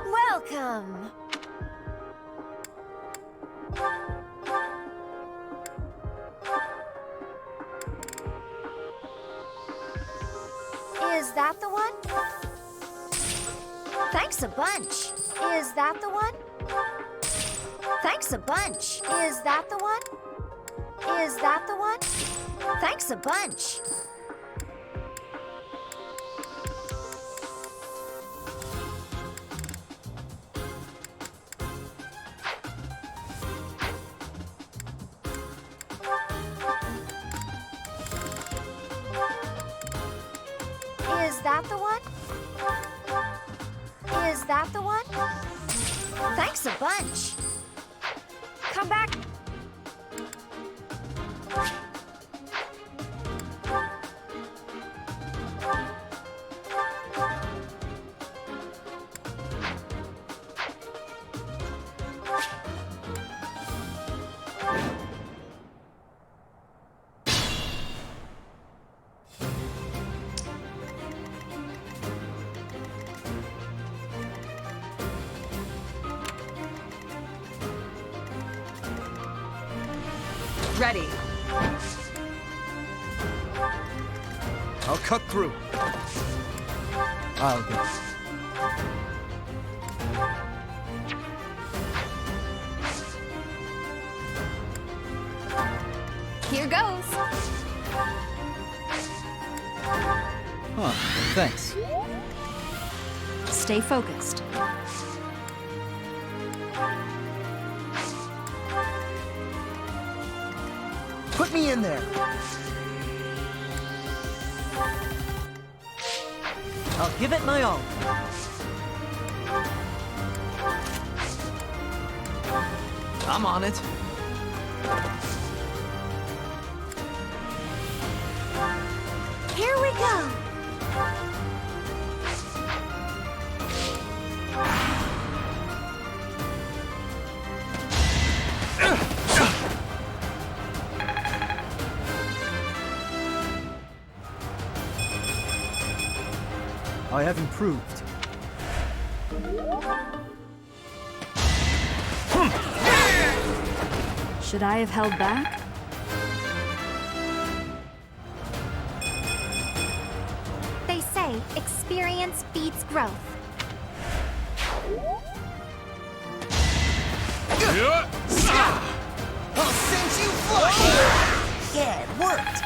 Welcome! Is that the one? Thanks a bunch. Is that the one? Thanks a bunch. Is that the one? Is that the one? Thanks a bunch. Is that the one? Is that the one? Thanks a bunch. Come back. Ready. I'll cut through. I'll go. Here goes. Huh, thanks. Stay focused. Put me in there. I'll give it my all. I'm on it. Here we go. I have improved. Should I have held back? They say experience beats growth. I'll send you flying! Yeah, it worked!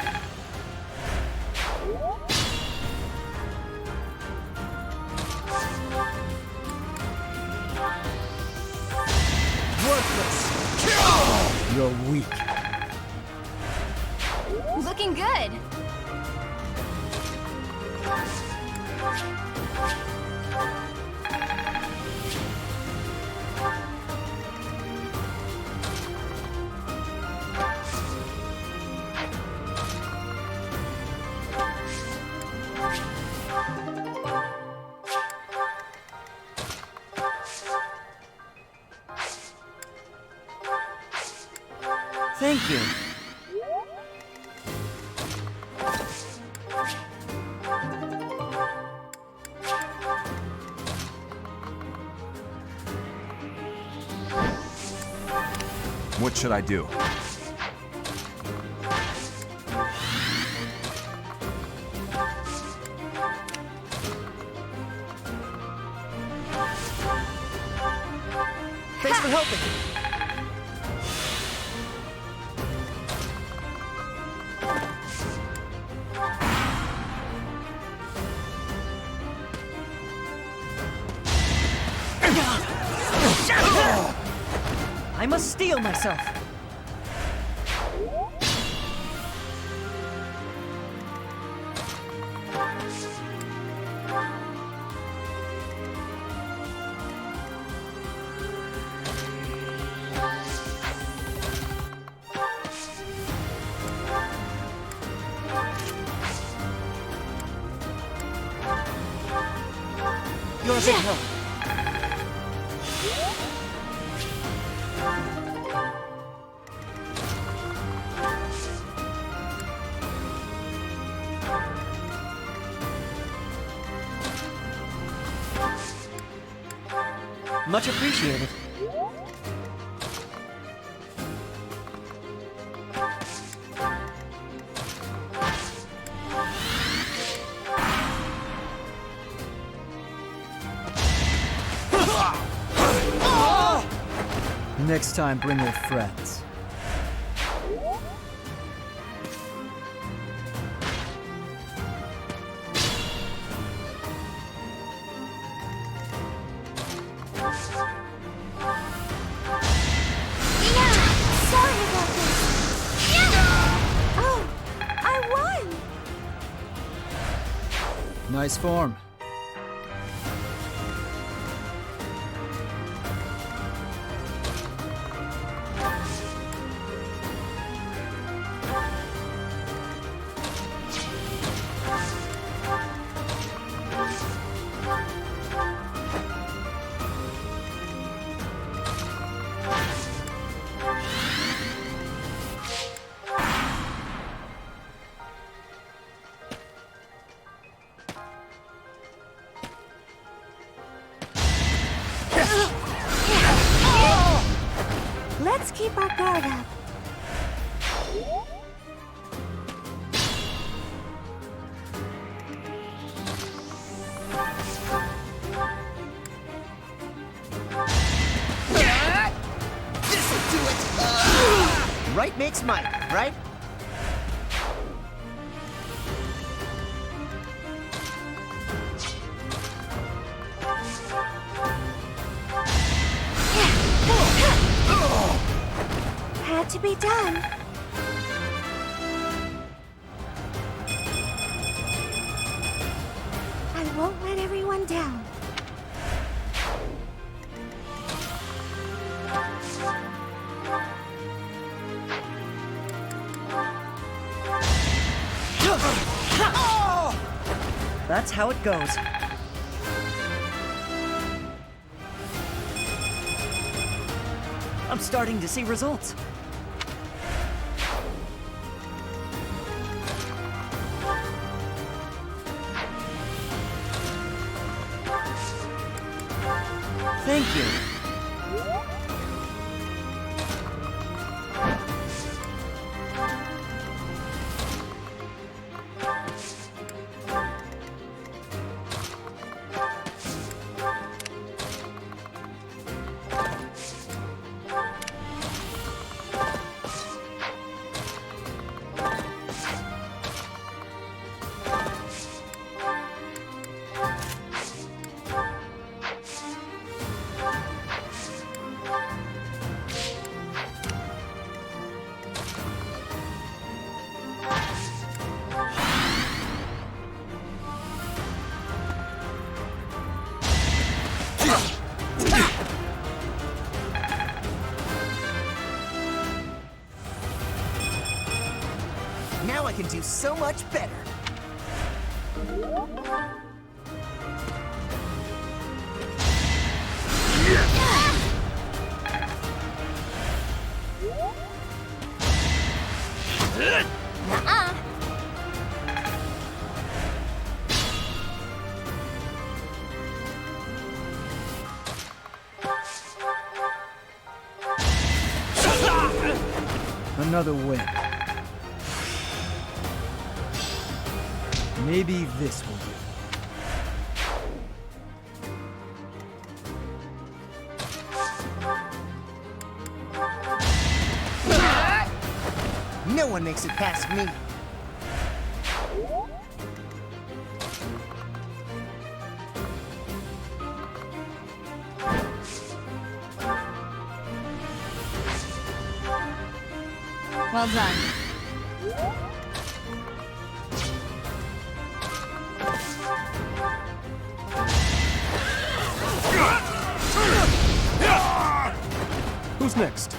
Worthless! You're weak. Looking good. Thank you. What should I do? Thanks for helping. I must steel myself. You're a big help. Much appreciated. Next time, bring your friends. Sorry about this. Oh, I won! Nice form. Let's keep our guard up. This'll do it! Right makes might, right? Had to be done. I won't let everyone down. That's how it goes. I'm starting to see results. Thank you. Now I can do so much better. Uh-uh. Another win. Maybe this will do. No one makes it past me. Well done. Who's next?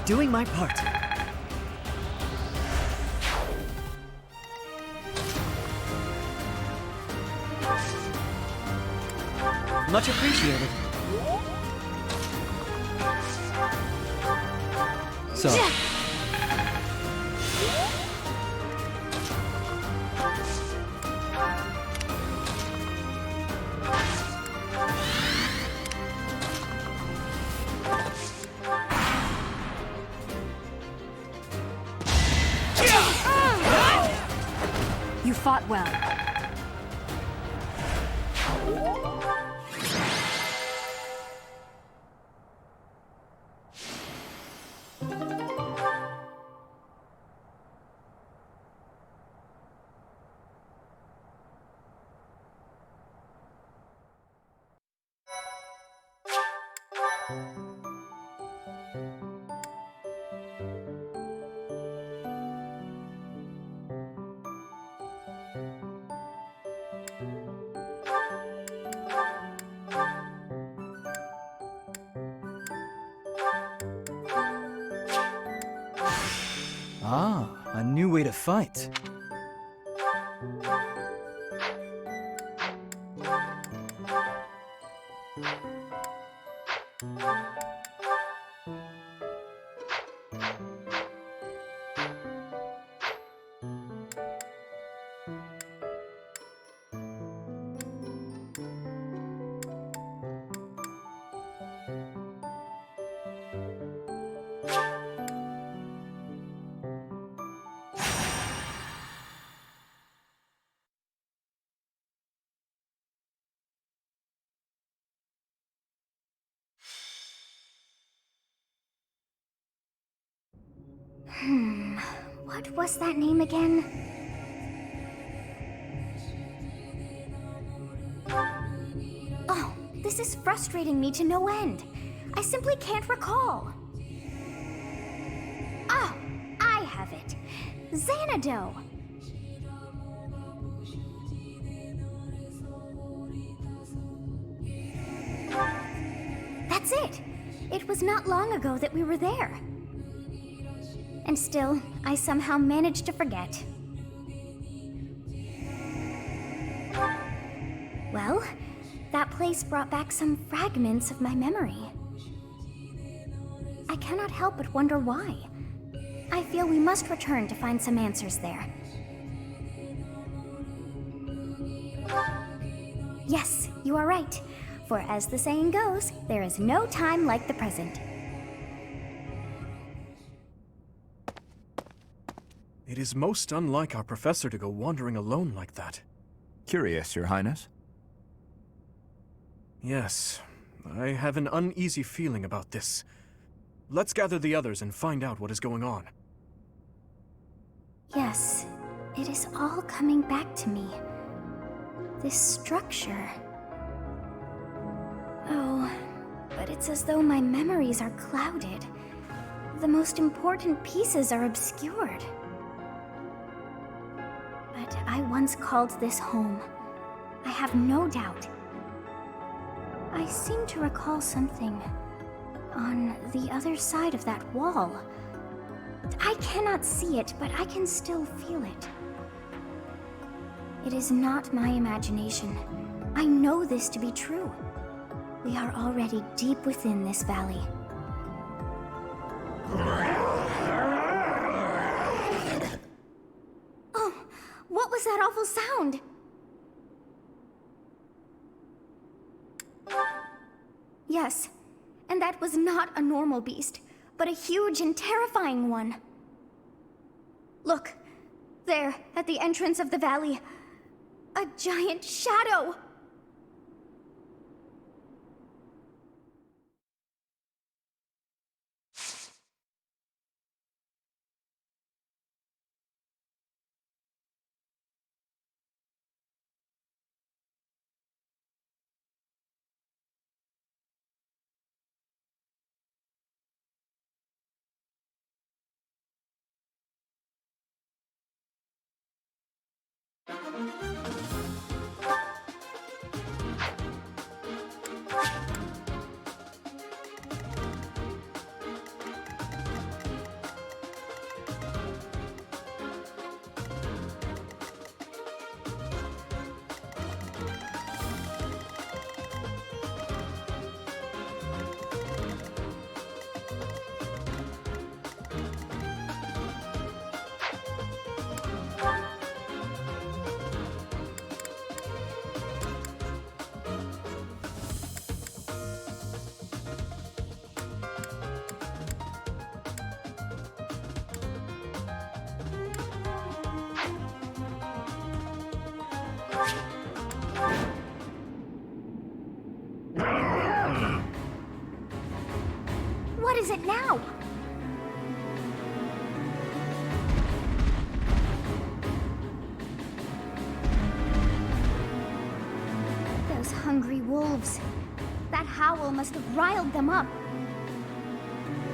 Doing my part. Much appreciated. So, You fought well. a new way to fight. What was that name again? Oh, this is frustrating me to no end. I simply can't recall. Ah, I have it. Xanadu. That's it. It was not long ago that we were there. And still, I somehow managed to forget. Well, that place brought back some fragments of my memory. I cannot help but wonder why. I feel we must return to find some answers there. Yes, you are right. For as the saying goes, there is no time like the present. It is most unlike our professor to go wandering alone like that. Curious, Your Highness. Yes, I have an uneasy feeling about this. Let's gather the others and find out what is going on. Yes, it is all coming back to me. This structure. Oh, but it's as though my memories are clouded. The most important pieces are obscured. But I once called this home. I have no doubt. I seem to recall something on the other side of that wall. I cannot see it, but I can still feel it. It is not my imagination. I know this to be true. We are already deep within this valley. Oh, what was that awful sound? Yes, and that was not a normal beast, but a huge and terrifying one. Look, there, at the entrance of the valley, a giant shadow! is it now? Those hungry wolves. That howl must have riled them up.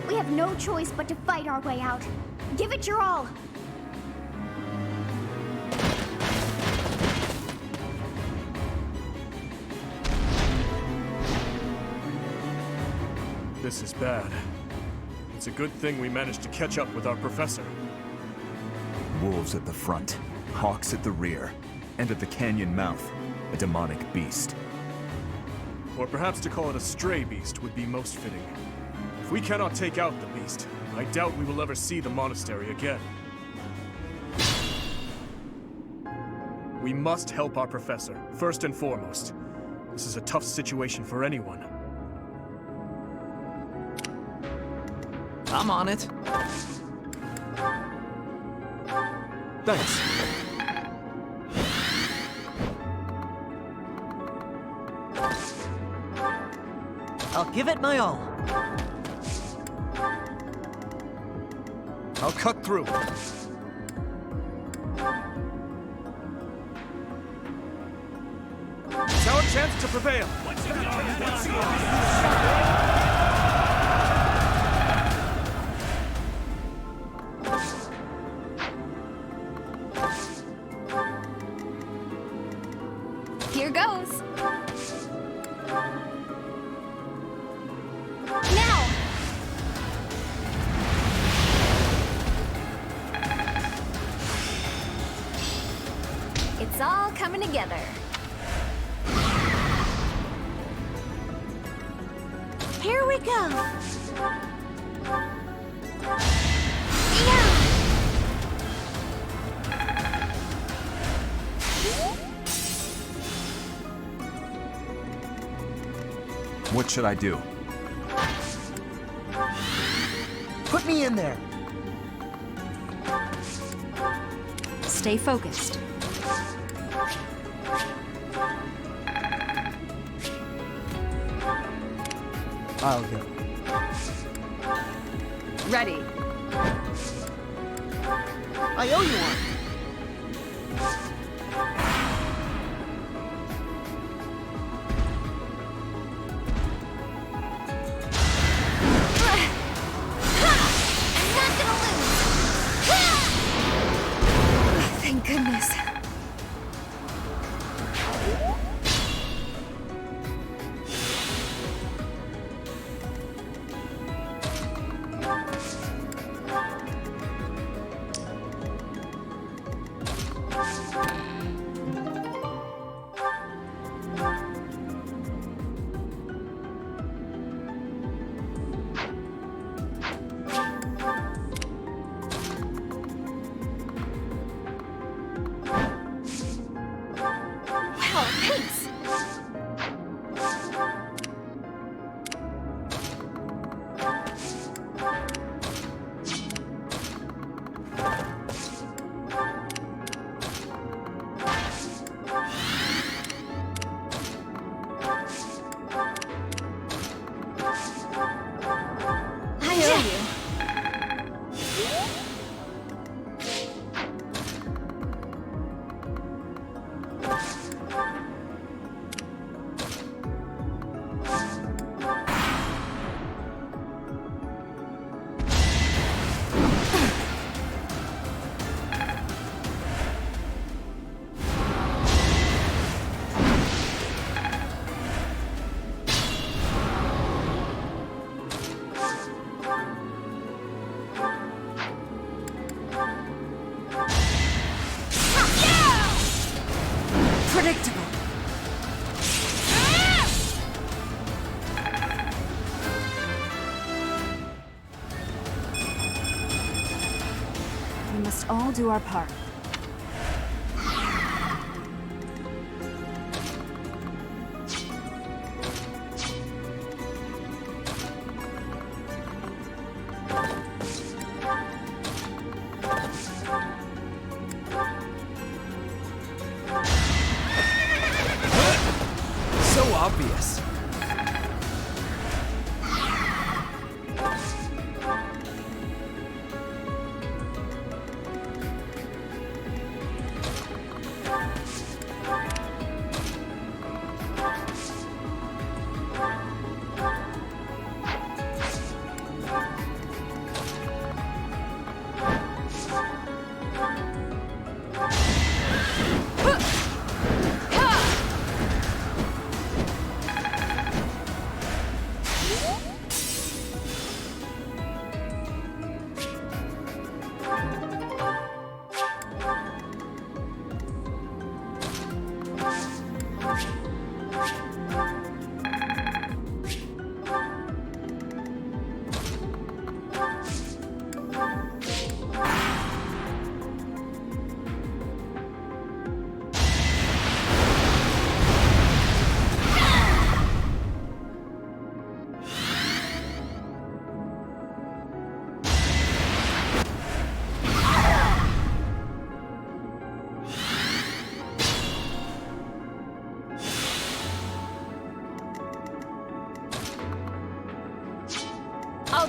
We have no choice but to fight our way out. Give it your all. This is bad. It's a good thing we managed to catch up with our professor. Wolves at the front, hawks at the rear, and at the canyon mouth, a demonic beast. Or perhaps to call it a stray beast would be most fitting. If we cannot take out the beast, I doubt we will ever see the monastery again. We must help our professor, first and foremost. This is a tough situation for anyone. I'm on it. Thanks. I'll give it my all. I'll cut through. It's our chance to prevail. Here goes. Now! It's all coming together. Here we go. What should I do? Put me in there. Stay focused. I'll go. Ready. I owe you one. Not gonna lose! Thank goodness. Wow, thanks! I owe you. Predictable. We must all do our part. So obvious.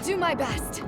I'll do my best.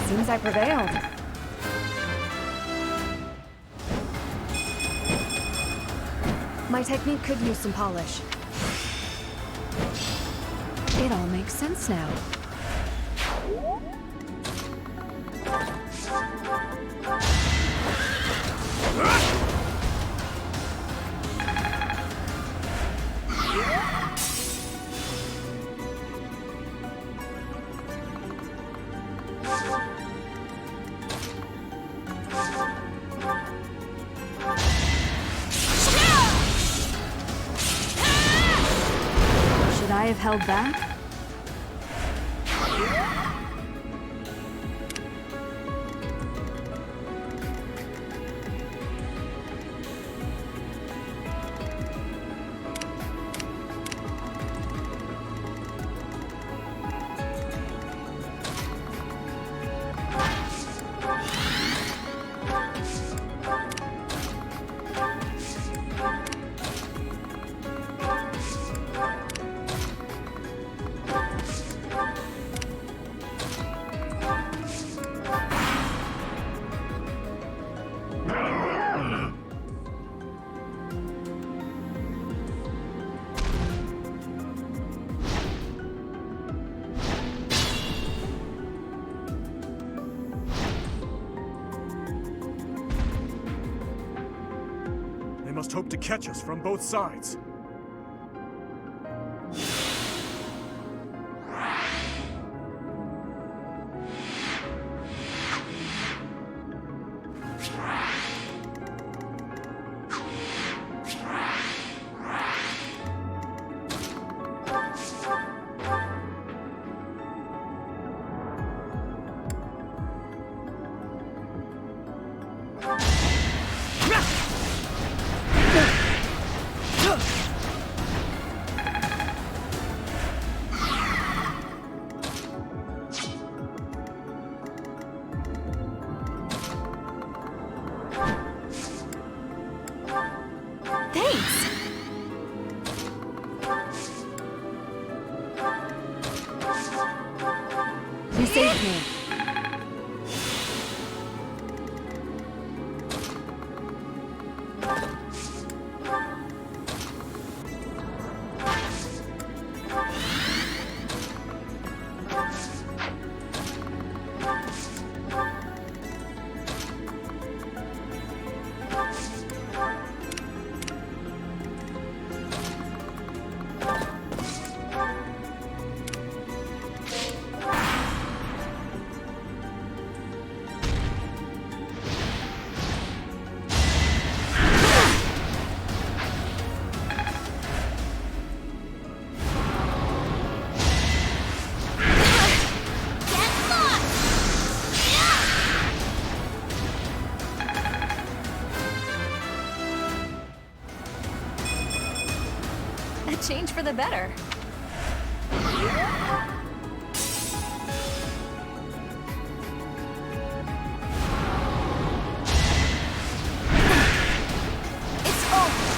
Seems I prevailed. My technique could use some polish. It all makes sense now. Should I have held back? They must hope to catch us from both sides. Thanks! You saved me. A change for the better. It's over.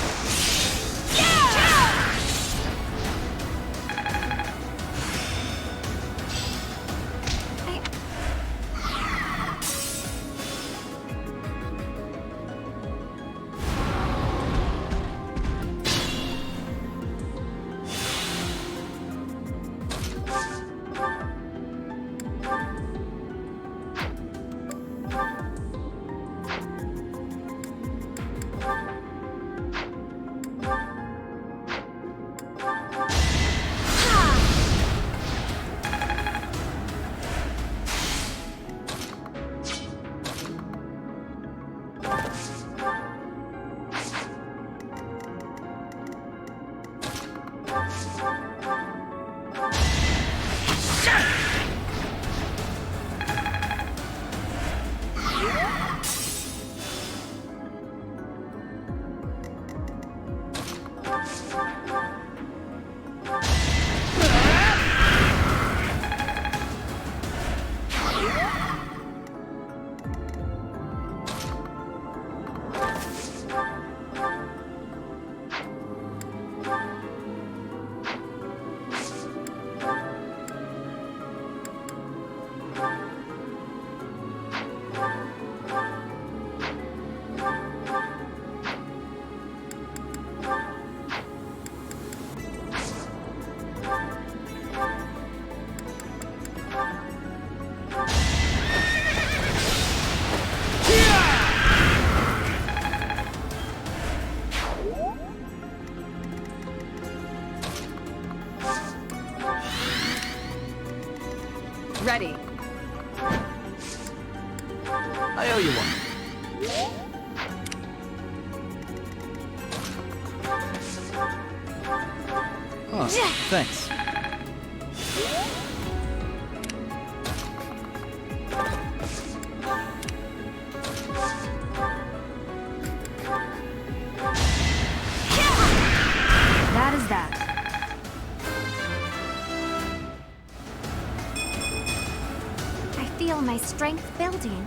Ready. I owe you one. Oh, thanks. That is that. I feel my strength building.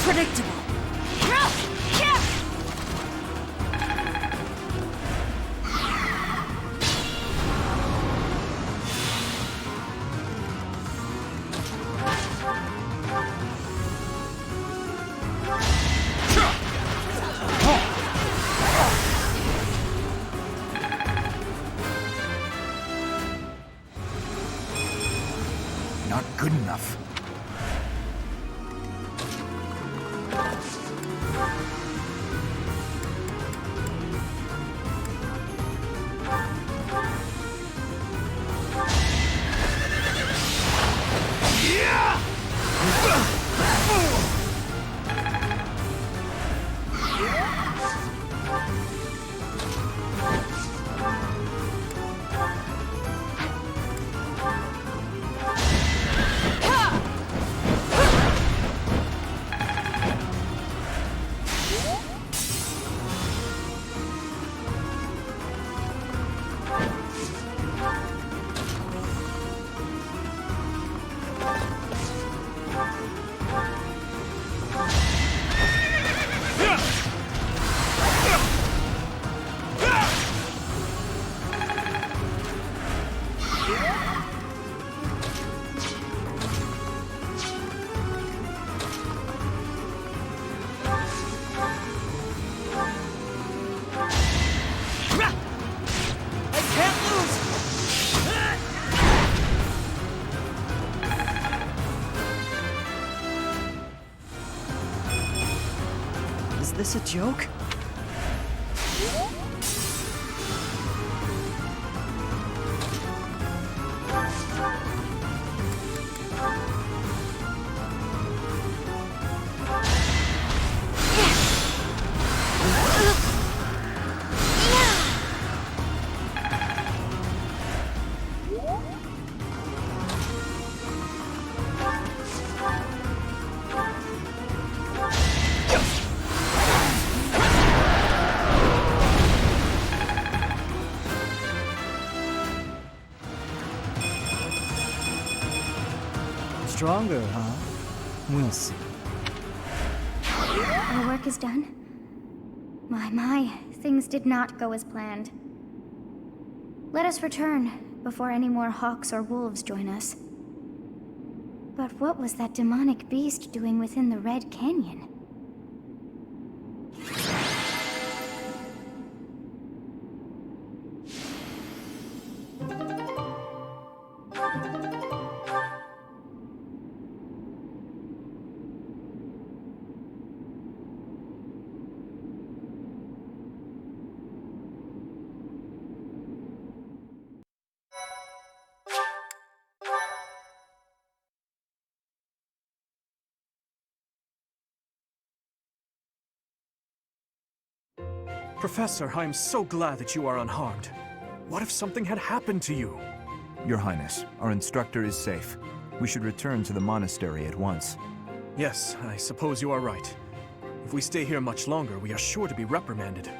Predictable. Not good enough. Is this a joke? Stronger, huh? We'll see. Our work is done. My, things did not go as planned. Let us return before any more hawks or wolves join us. But what was that demonic beast doing within the Red Canyon? Professor, I am so glad that you are unharmed. What if something had happened to you? Your Highness, our instructor is safe. We should return to the monastery at once. Yes, I suppose you are right. If we stay here much longer, we are sure to be reprimanded.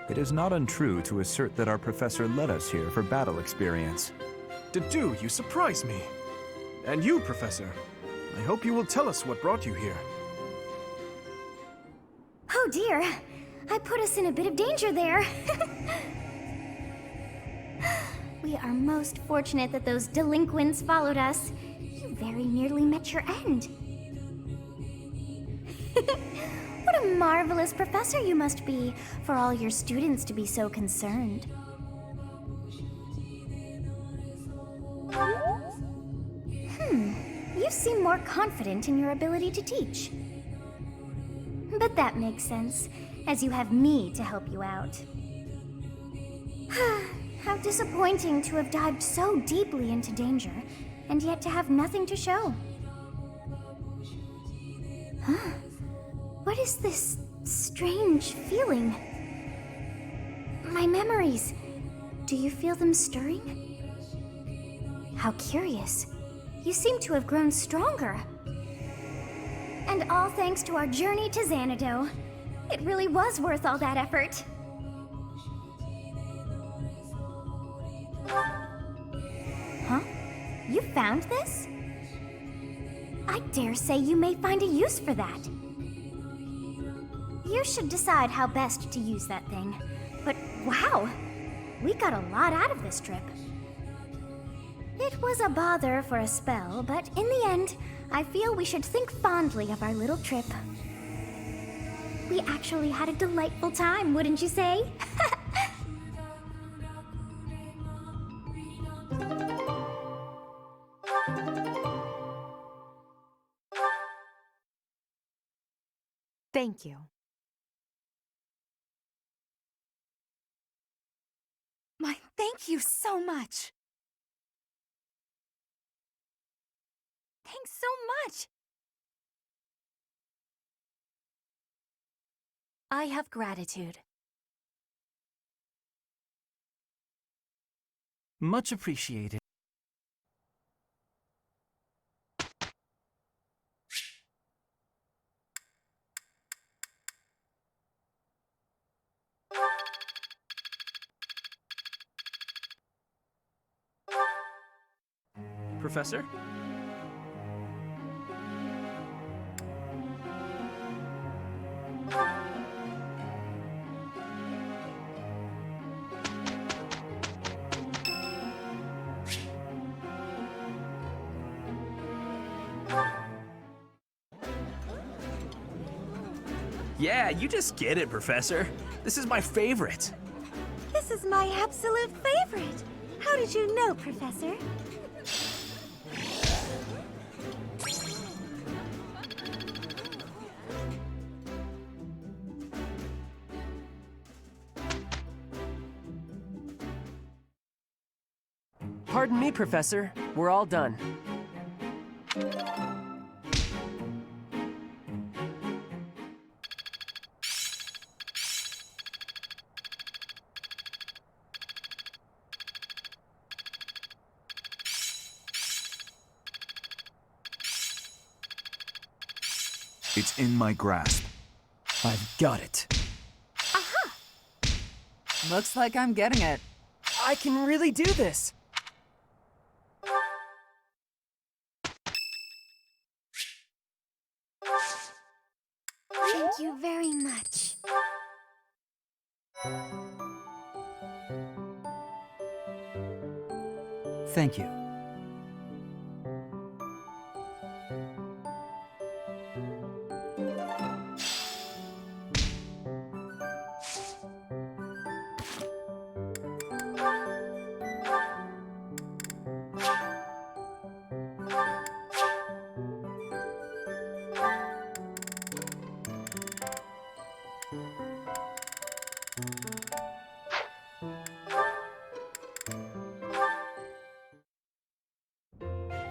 It is not untrue to assert that our professor led us here for battle experience. Dedu, you surprise me. And you, Professor. I hope you will tell us what brought you here. Oh dear, I put us in a bit of danger there. We are most fortunate that those delinquents followed us. You very nearly met your end. What a marvelous professor you must be for all your students to be so concerned. You seem more confident in your ability to teach. But that makes sense, as you have me to help you out. How disappointing to have dived so deeply into danger, and yet to have nothing to show. Huh? What is this strange feeling? My memories. Do you feel them stirring? How curious. You seem to have grown stronger. And all thanks to our journey to Xanadu. It really was worth all that effort. Huh? You found this? I dare say you may find a use for that. You should decide how best to use that thing. But wow! We got a lot out of this trip. It was a bother for a spell, but in the end, I feel we should think fondly of our little trip. We actually had a delightful time, wouldn't you say? Thank you. My thank you so much. Thanks so much. I have gratitude. Much appreciated. Professor? Yeah, you just get it, Professor. This is my favorite. This is my absolute favorite. How did you know, Professor? Pardon me, Professor. We're all done. It's in my grasp. I've got it. Looks like I'm getting it. I can really do this. Thank you very much. Thank you.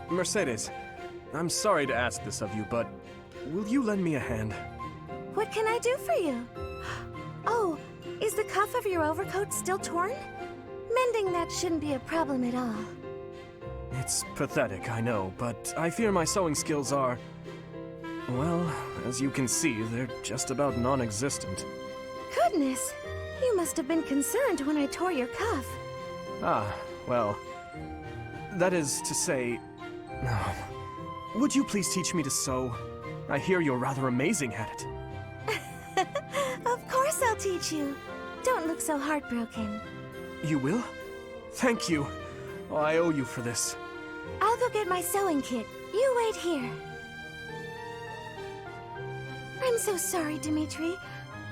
Mercedes, I'm sorry to ask this of you, but will you lend me a hand? What can I do for you? Oh, is the cuff of your overcoat still torn? Mending that shouldn't be a problem at all. It's pathetic, I know, but I fear my sewing skills are... well, as you can see, they're just about non-existent. Goodness, you must have been concerned when I tore your cuff. Ah, well... that is to say... would you please teach me to sew? I hear you're rather amazing at it. Of course I'll teach you. Don't look so heartbroken. You will? Thank you. Oh, I owe you for this. I'll go get my sewing kit. You wait here. I'm so sorry, Dimitri.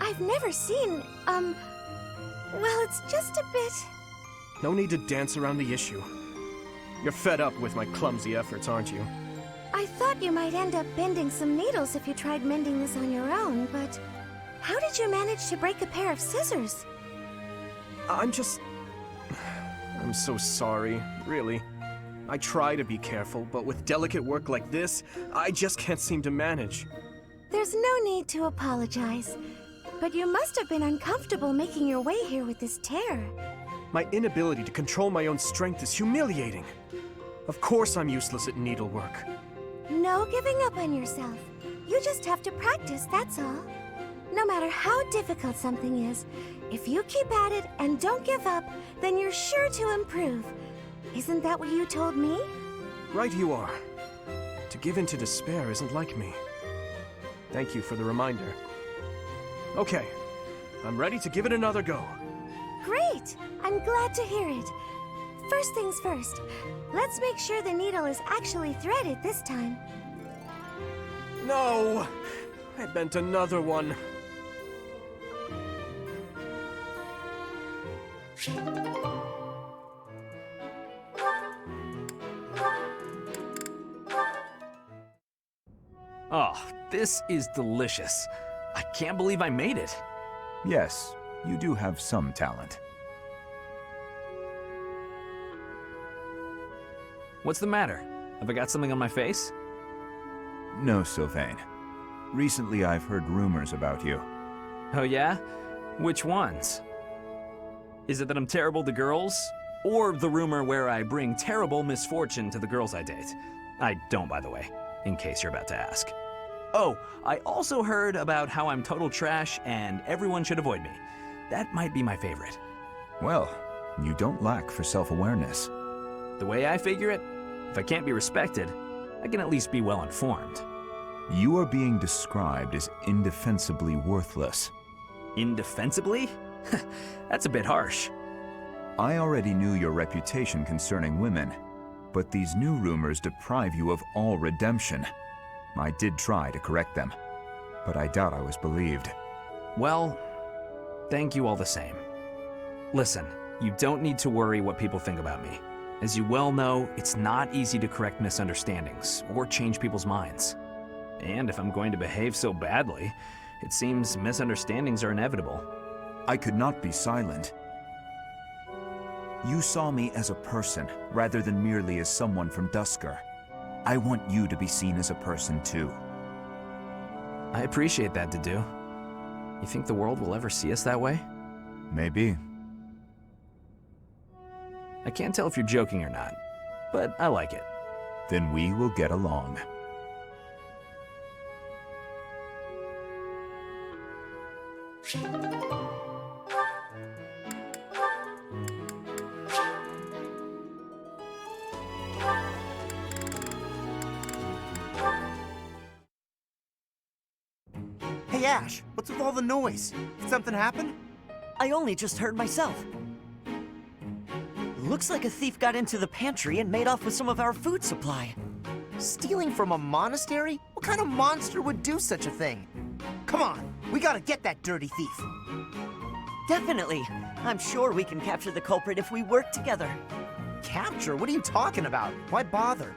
I've never seen, well, it's just a bit... No need to dance around the issue. You're fed up with my clumsy efforts, aren't you? I thought you might end up bending some needles if you tried mending this on your own, but... How did you manage to break a pair of scissors? I'm so sorry, really. I try to be careful, but with delicate work like this, I just can't seem to manage. There's no need to apologize. But you must have been uncomfortable making your way here with this tear. My inability to control my own strength is humiliating. Of course I'm useless at needlework. No giving up on yourself. You just have to practice, that's all. No matter how difficult something is, if you keep at it and don't give up, then you're sure to improve. Isn't that what you told me? Right you are. To give in to despair isn't like me. Thank you for the reminder. Okay, I'm ready to give it another go. Great! I'm glad to hear it. First things first, let's make sure the needle is actually threaded this time. No! I bent another one. Oh, this is delicious. I can't believe I made it. Yes, you do have some talent. What's the matter? Have I got something on my face? No, Sylvain. Recently I've heard rumors about you. Oh yeah? Which ones? Is it that I'm terrible to girls? Or the rumor where I bring terrible misfortune to the girls I date? I don't, by the way, in case you're about to ask. Oh, I also heard about how I'm total trash and everyone should avoid me. That might be my favorite. Well, you don't lack for self-awareness. The way I figure it, if I can't be respected, I can at least be well informed. You are being described as indefensibly worthless. Indefensibly? That's a bit harsh. I already knew your reputation concerning women, but these new rumors deprive you of all redemption. I did try to correct them, but I doubt I was believed. Well, thank you all the same. Listen, you don't need to worry what people think about me. As you well know, it's not easy to correct misunderstandings or change people's minds. And if I'm going to behave so badly, it seems misunderstandings are inevitable. I could not be silent. You saw me as a person, rather than merely as someone from Dusker. I want you to be seen as a person, too. I appreciate that, Dedu. You think the world will ever see us that way? Maybe. I can't tell if you're joking or not, but I like it. Then we will get along. Hey, Ash, what's with all the noise? Did something happen? I only just heard myself. Looks like a thief got into the pantry and made off with some of our food supply. Stealing from a monastery? What kind of monster would do such a thing? Come on, we gotta get that dirty thief. Definitely. I'm sure we can capture the culprit if we work together. Capture? What are you talking about? Why bother?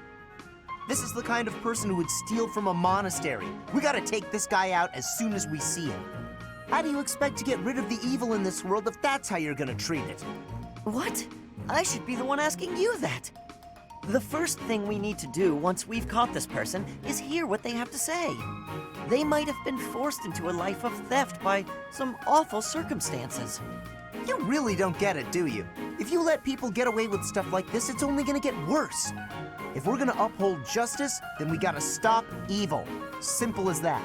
This is the kind of person who would steal from a monastery. We gotta take this guy out as soon as we see him. How do you expect to get rid of the evil in this world if that's how you're gonna treat it? What? I should be the one asking you that. The first thing we need to do once we've caught this person is hear what they have to say. They might have been forced into a life of theft by some awful circumstances. You really don't get it, do you? If you let people get away with stuff like this, it's only gonna get worse. If we're gonna uphold justice, then we gotta stop evil. Simple as that.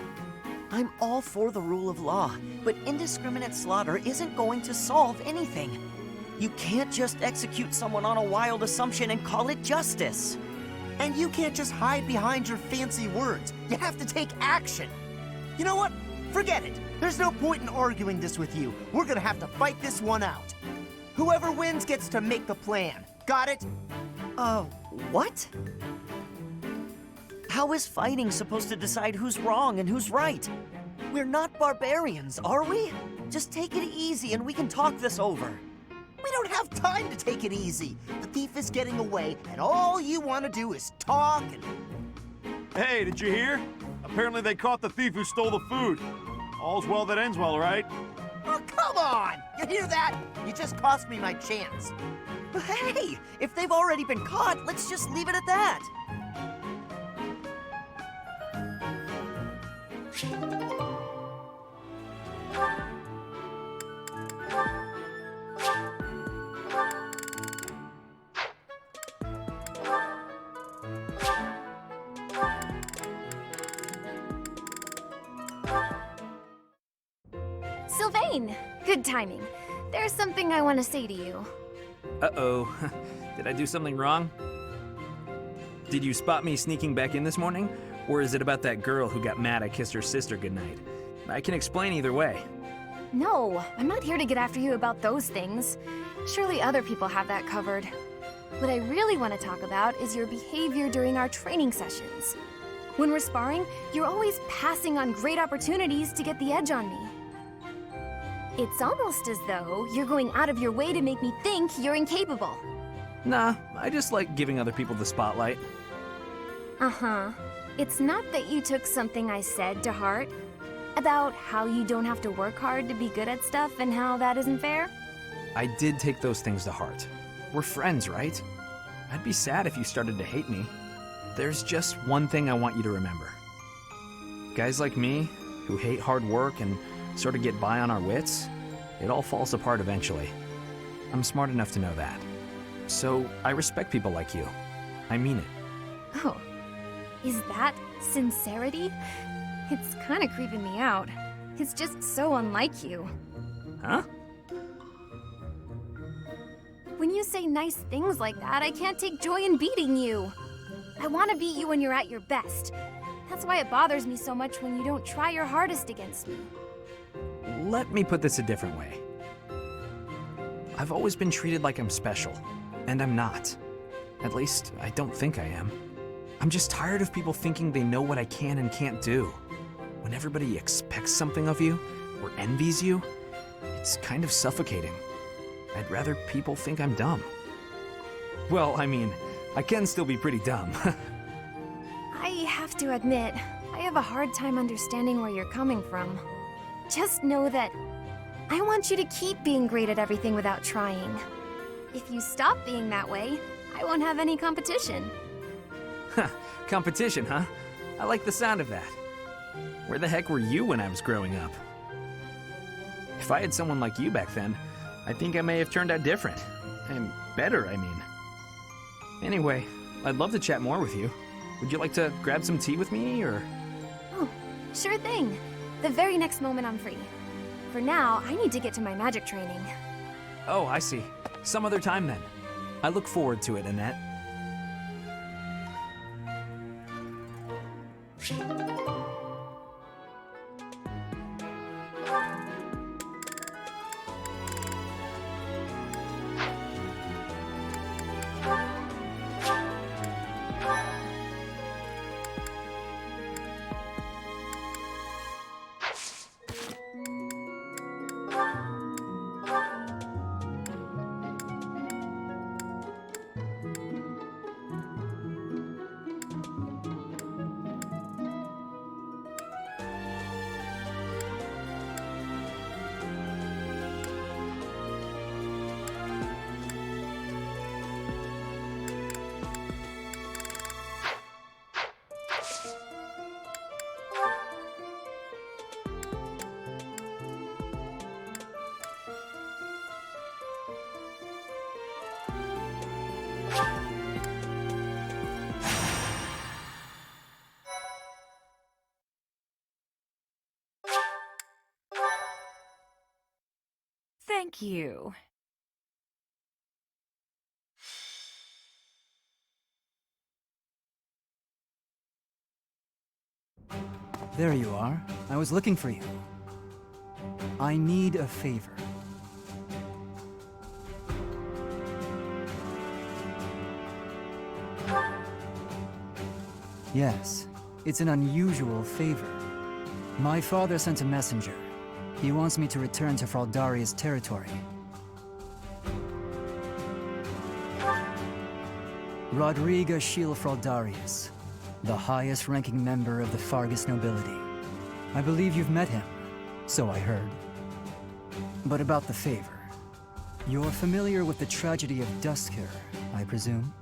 I'm all for the rule of law, but indiscriminate slaughter isn't going to solve anything. You can't just execute someone on a wild assumption and call it justice. And you can't just hide behind your fancy words. You have to take action. You know what? Forget it. There's no point in arguing this with you. We're gonna have to fight this one out. Whoever wins gets to make the plan. Got it? What? How is fighting supposed to decide who's wrong and who's right? We're not barbarians, are we? Just take it easy and we can talk this over. We don't have time to take it easy. The thief is getting away, and all you want to do is talk and... Hey, did you hear? Apparently they caught the thief who stole the food. All's well that ends well, right? Oh, come on! You hear that? You just cost me my chance. But hey, if they've already been caught, let's just leave it at that. Sylvain! Good timing. There's something I want to say to you. Uh-oh. Did I do something wrong? Did you spot me sneaking back in this morning? Or is it about that girl who got mad I kissed her sister goodnight? I can explain either way. No, I'm not here to get after you about those things. Surely other people have that covered. What I really want to talk about is your behavior during our training sessions. When we're sparring, you're always passing on great opportunities to get the edge on me. It's almost as though you're going out of your way to make me think you're incapable. Nah, I just like giving other people the spotlight. Uh-huh. It's not that you took something I said to heart about how you don't have to work hard to be good at stuff and how that isn't fair? I did take those things to heart. We're friends, right? I'd be sad if you started to hate me. There's just one thing I want you to remember. Guys like me, who hate hard work and sort of get by on our wits, it all falls apart eventually. I'm smart enough to know that. So I respect people like you. I mean it. Oh, is that sincerity? It's kind of creeping me out. It's just so unlike you. Huh? When you say nice things like that, I can't take joy in beating you. I want to beat you when you're at your best. That's why it bothers me so much when you don't try your hardest against me. Let me put this a different way. I've always been treated like I'm special, and I'm not. At least, I don't think I am. I'm just tired of people thinking they know what I can and can't do. When everybody expects something of you, or envies you, it's kind of suffocating. I'd rather people think I'm dumb. Well, I mean, I can still be pretty dumb. I have to admit, I have a hard time understanding where you're coming from. Just know that I want you to keep being great at everything without trying. If you stop being that way, I won't have any competition. Competition, huh? I like the sound of that. Where the heck were you when I was growing up? If I had someone like you back then, I think I may have turned out different. And better, I mean. Anyway, I'd love to chat more with you. Would you like to grab some tea with me, or...? Oh, sure thing. The very next moment I'm free. For now, I need to get to my magic training. Oh, I see. Some other time then. I look forward to it, Annette. Thank you. There you are. I was looking for you. I need a favor. Yes, it's an unusual favor. My father sent a messenger. He wants me to return to Fraldaria's territory. Rodriga Shiel Fraldarius, the highest-ranking member of the Fargus nobility. I believe you've met him, so I heard. But about the favor. You're familiar with the tragedy of Duskur, I presume?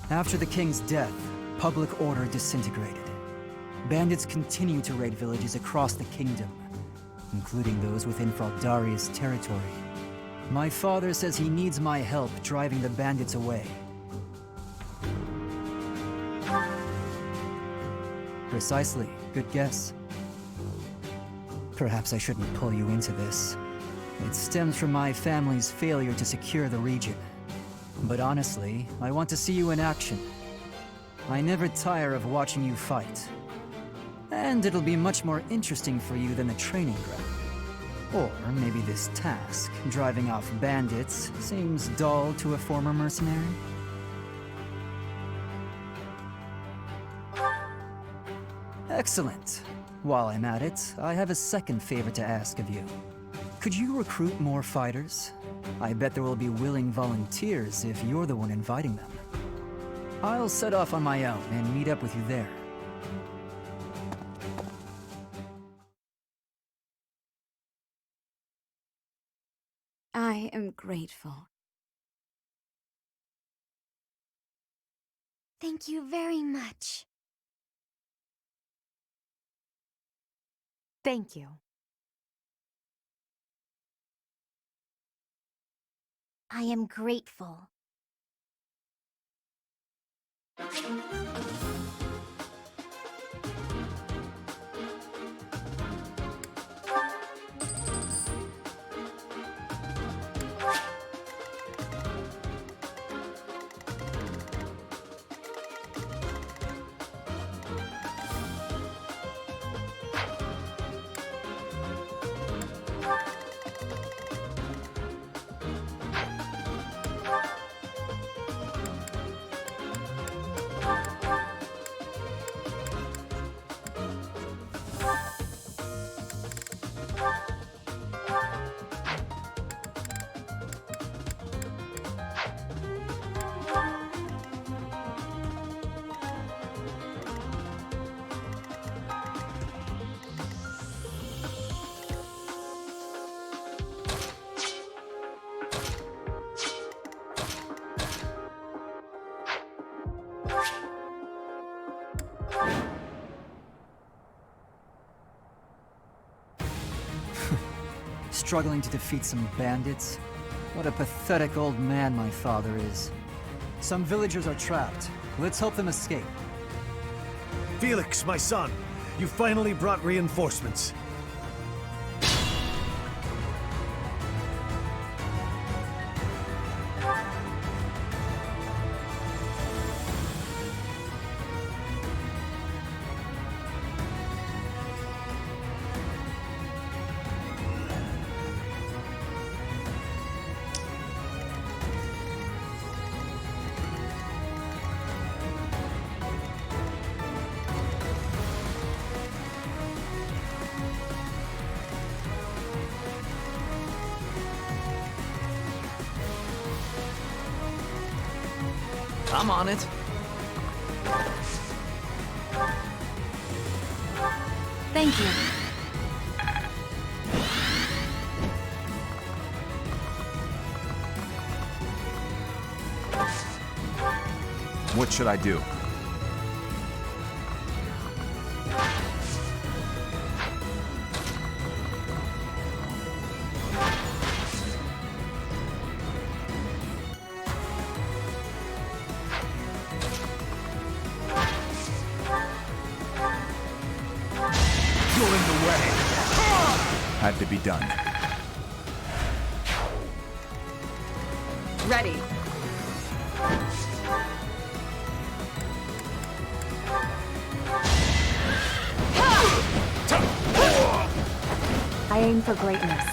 After the king's death, public order disintegrated. Bandits continue to raid villages across the kingdom, including those within Fraldaria's territory. My father says he needs my help driving the bandits away. Precisely. Good guess. Perhaps I shouldn't pull you into this. It stems from my family's failure to secure the region. But honestly, I want to see you in action. I never tire of watching you fight. And it'll be much more interesting for you than the training ground. Or maybe this task, driving off bandits, seems dull to a former mercenary? Excellent. While I'm at it, I have a second favor to ask of you. Could you recruit more fighters? I bet there will be willing volunteers if you're the one inviting them. I'll set off on my own and meet up with you there. I am grateful. Thank you very much. Thank you. I am grateful. Struggling to defeat some bandits? What a pathetic old man my father is. Some villagers are trapped. Let's help them escape. Felix, my son, you finally brought reinforcements. I'm on it. Thank you. What should I do? Had to be done. Ready. I aim for greatness.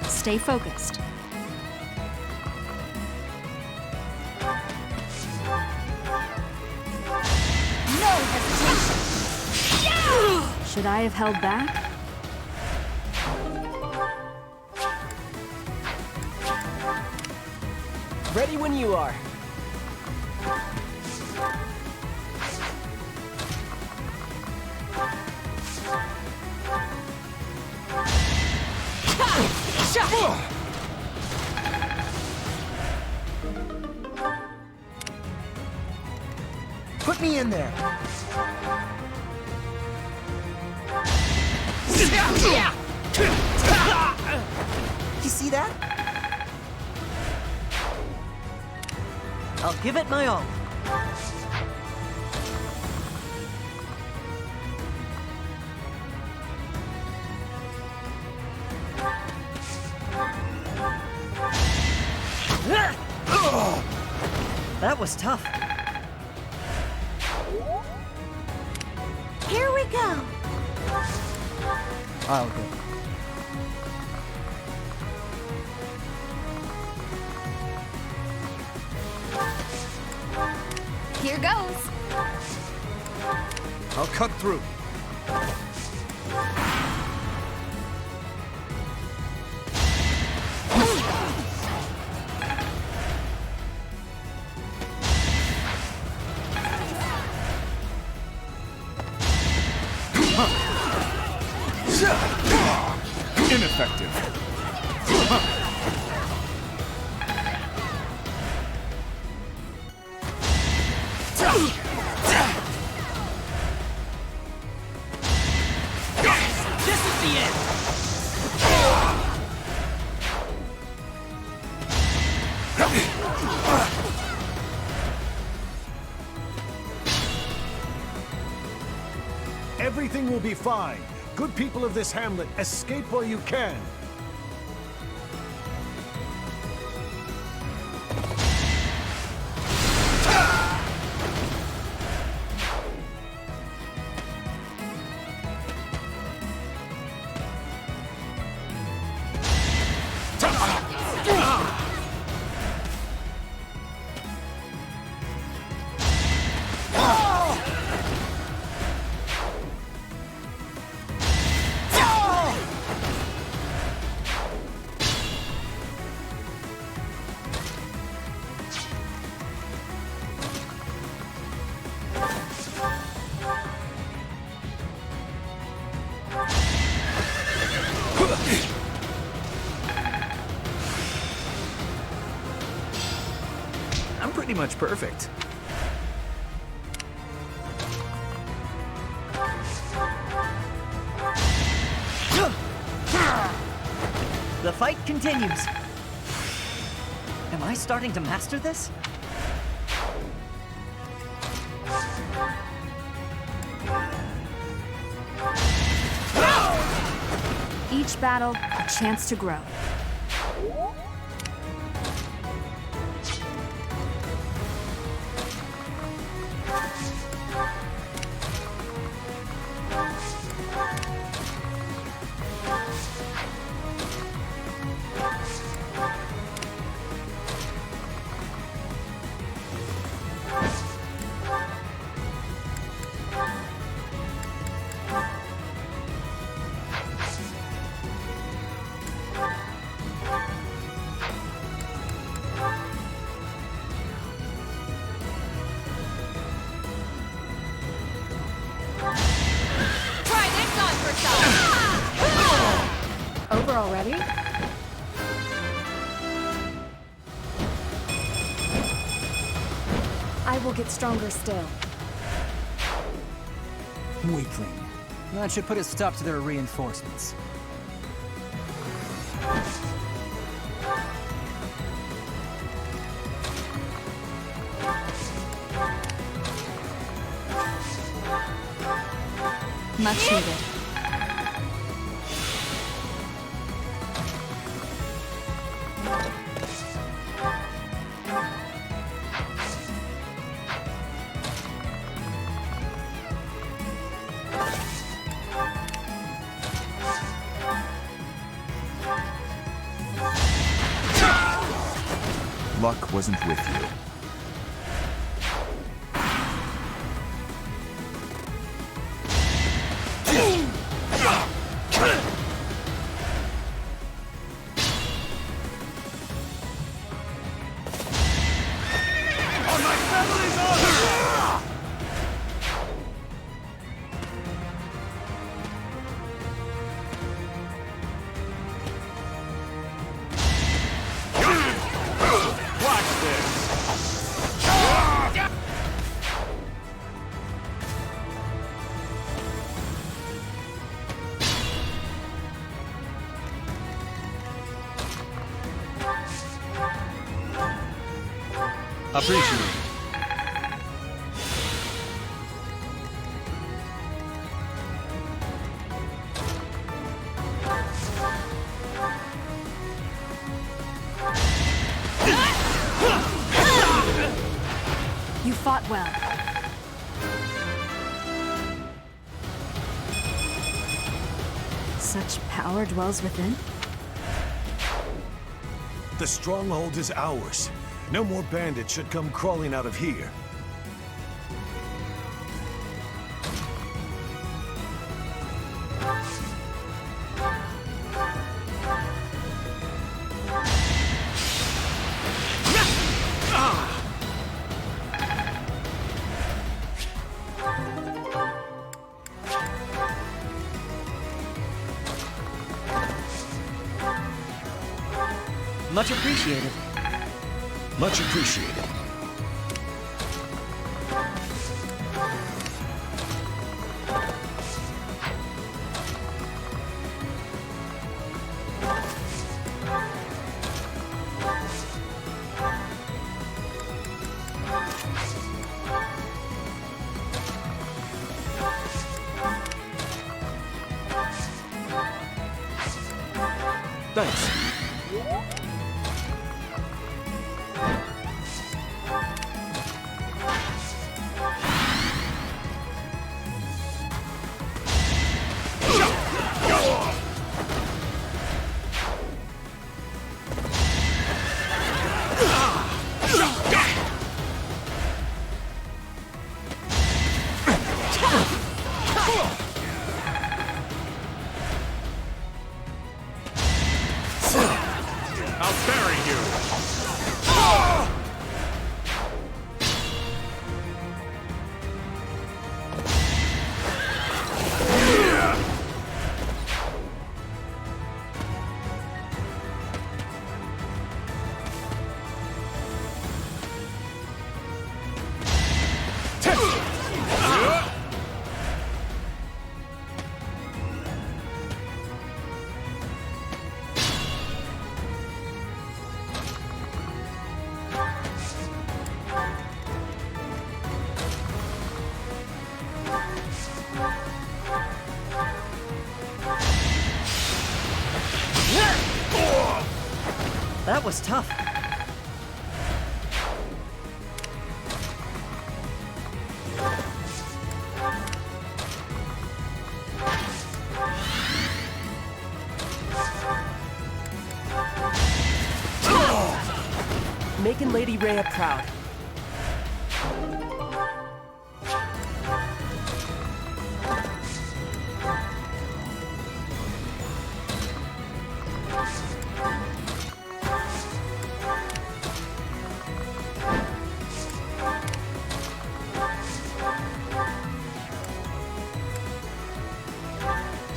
Stay focused. Should I have held back? Ready when you are. Put me in there. You see that? I'll give it my all. That was tough. Here we go. I'll go. Here goes. I'll cut through. Ineffective. This is the end. Everything will be fine. Good people of this hamlet, escape while you can. I'm pretty much perfect. The fight continues. Am I starting to master this? Each battle, a chance to grow. Over already? I will get stronger still. Weakling. That should put a stop to their reinforcements. Much needed. Luck wasn't with you. Appreciate it. You fought well. Such power dwells within? The stronghold is ours. No more bandits should come crawling out of here. Much appreciated. Much appreciated. Thanks. I'll bury you! That was tough. Making Lady Rhea proud.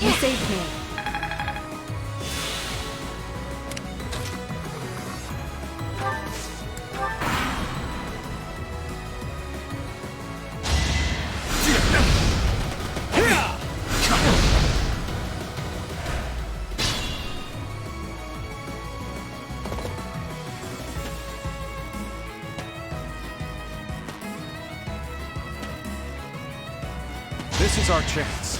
You saved me. This is our chance.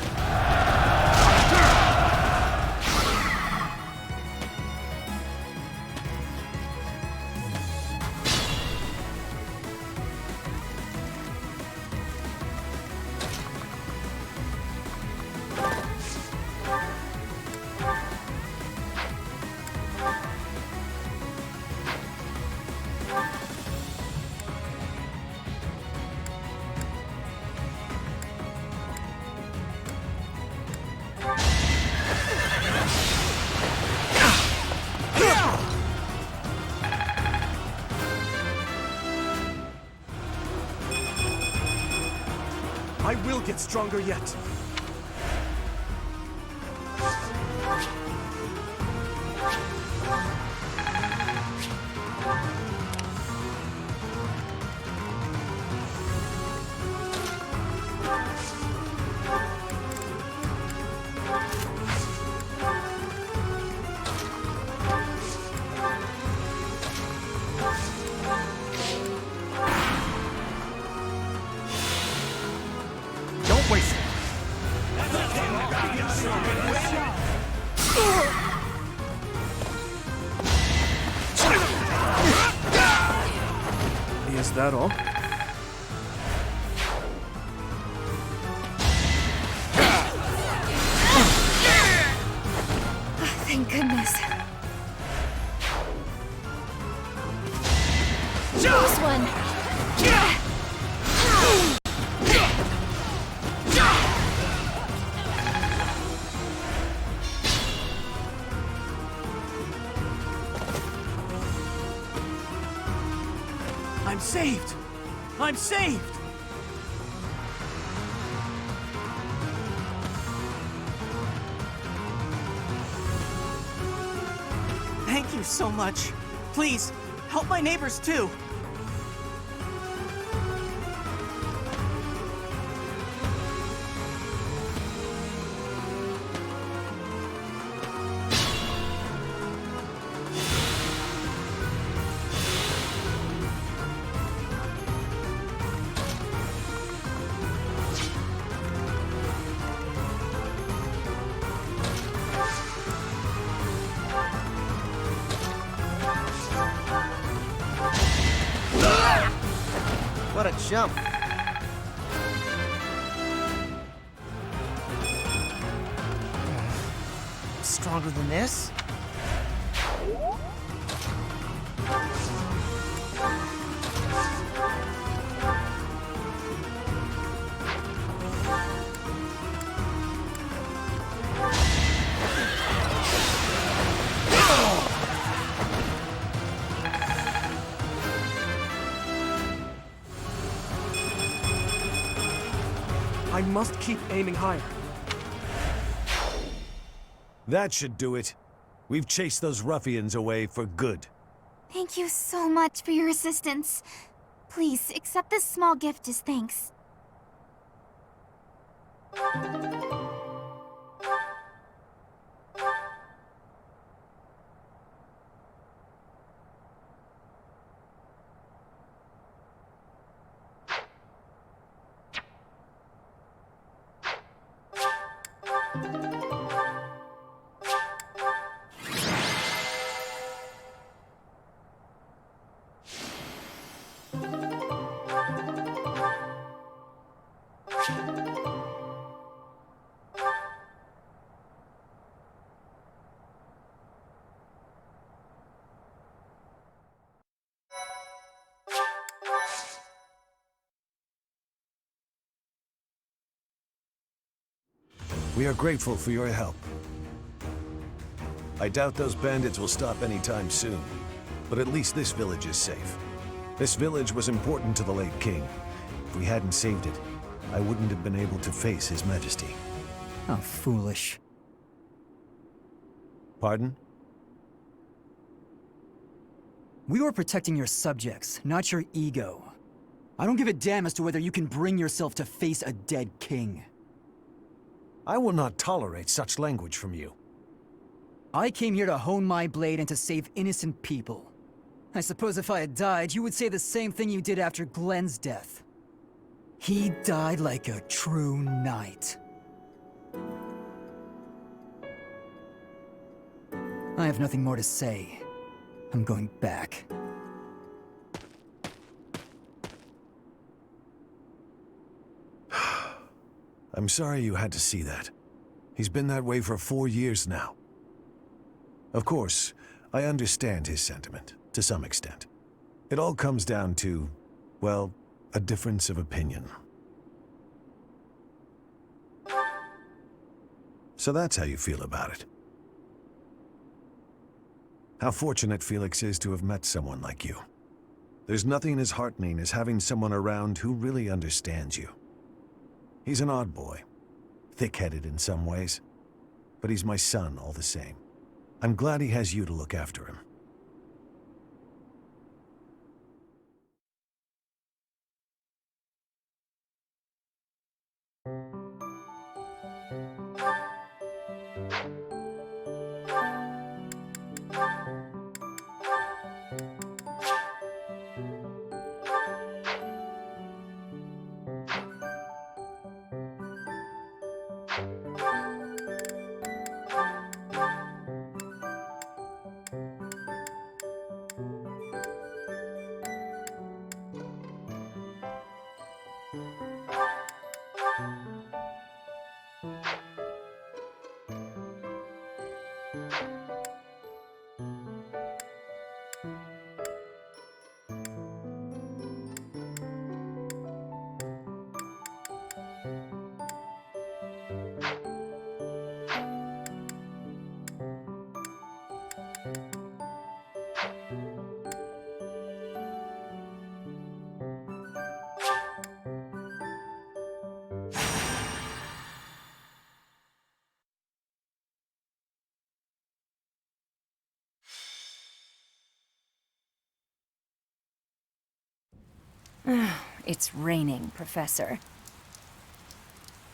I will get stronger yet. that all? Thank goodness. This one. I'm saved! I'm saved! Thank you so much. Please, help my neighbors too. What a jump. Stronger than this? I must keep aiming higher. That should do it. We've chased those ruffians away for good. Thank you so much for your assistance. Please, accept this small gift as thanks. We are grateful for your help. I doubt those bandits will stop anytime soon, but at least this village is safe. This village was important to the late king. If we hadn't saved it, I wouldn't have been able to face His Majesty. How foolish. Pardon? We were protecting your subjects, not your ego. I don't give a damn as to whether you can bring yourself to face a dead king. I will not tolerate such language from you. I came here to hone my blade and to save innocent people. I suppose if I had died, you would say the same thing you did after Glenn's death. He died like a true knight. I have nothing more to say. I'm going back. I'm sorry you had to see that. He's been that way for 4 years now. Of course, I understand his sentiment, to some extent. It all comes down to, well, a difference of opinion. So that's how you feel about it. How fortunate Felix is to have met someone like you. There's nothing as heartening as having someone around who really understands you. He's an odd boy, thick-headed in some ways, but he's my son all the same. I'm glad he has you to look after him. It's raining, Professor.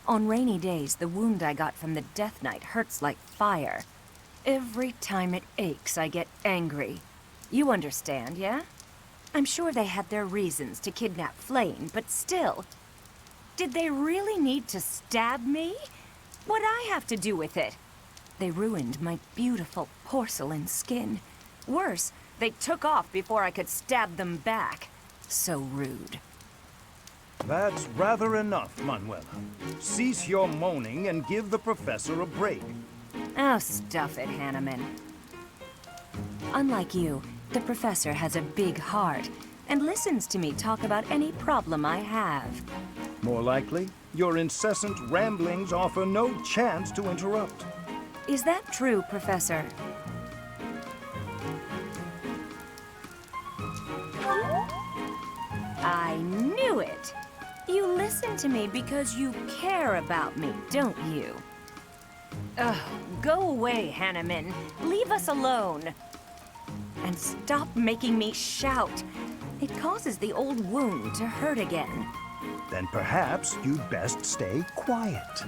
On rainy days, the wound I got from the Death Knight hurts like fire. Every time it aches, I get angry. You understand, yeah? I'm sure they had their reasons to kidnap Flame, but still. Did they really need to stab me? What'd I have to do with it? They ruined my beautiful porcelain skin. Worse, they took off before I could stab them back. So rude. That's rather enough, Manuela. Cease your moaning and give the professor a break. Oh, stuff it, Hanneman. Unlike you, the professor has a big heart and listens to me talk about any problem I have. More likely, your incessant ramblings offer no chance to interrupt. Is that true, Professor? I knew it! You listen to me because you care about me, don't you? Ugh, go away, Hanneman. Leave us alone. And stop making me shout. It causes the old wound to hurt again. Then perhaps you'd best stay quiet.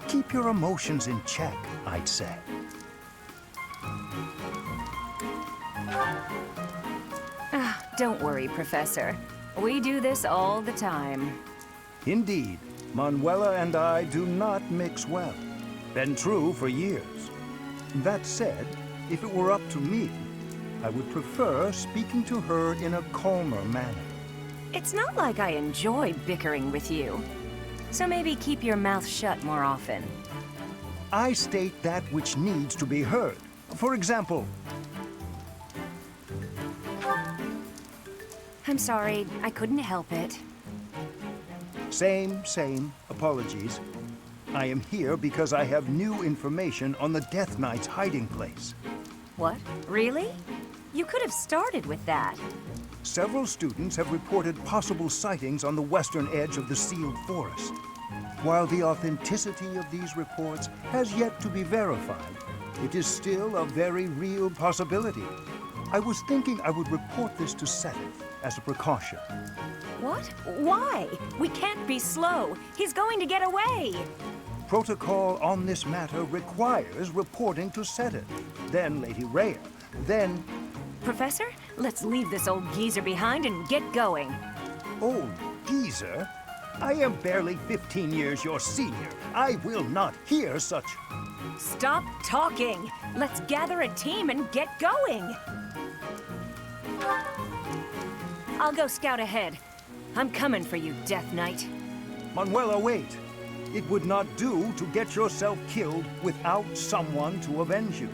Keep your emotions in check, I'd say. Don't worry, Professor. We do this all the time. Indeed, Manuela and I do not mix well. Been true for years. That said, if it were up to me, I would prefer speaking to her in a calmer manner. It's not like I enjoy bickering with you. So maybe keep your mouth shut more often. I state that which needs to be heard. For example... I'm sorry, I couldn't help it. Same. Apologies. I am here because I have new information on the Death Knight's hiding place. What? Really? You could have started with that. Several students have reported possible sightings on the western edge of the sealed forest. While the authenticity of these reports has yet to be verified, it is still a very real possibility. I was thinking I would report this to Seth as a precaution. What? Why? We can't be slow. He's going to get away. Protocol on this matter requires reporting to Seth, then Lady Rhea, then... Professor, let's leave this old geezer behind and get going. Old geezer? I am barely 15 years your senior. I will not hear such... Stop talking! Let's gather a team and get going! I'll go scout ahead. I'm coming for you, Death Knight. Manuela, wait. It would not do to get yourself killed without someone to avenge you.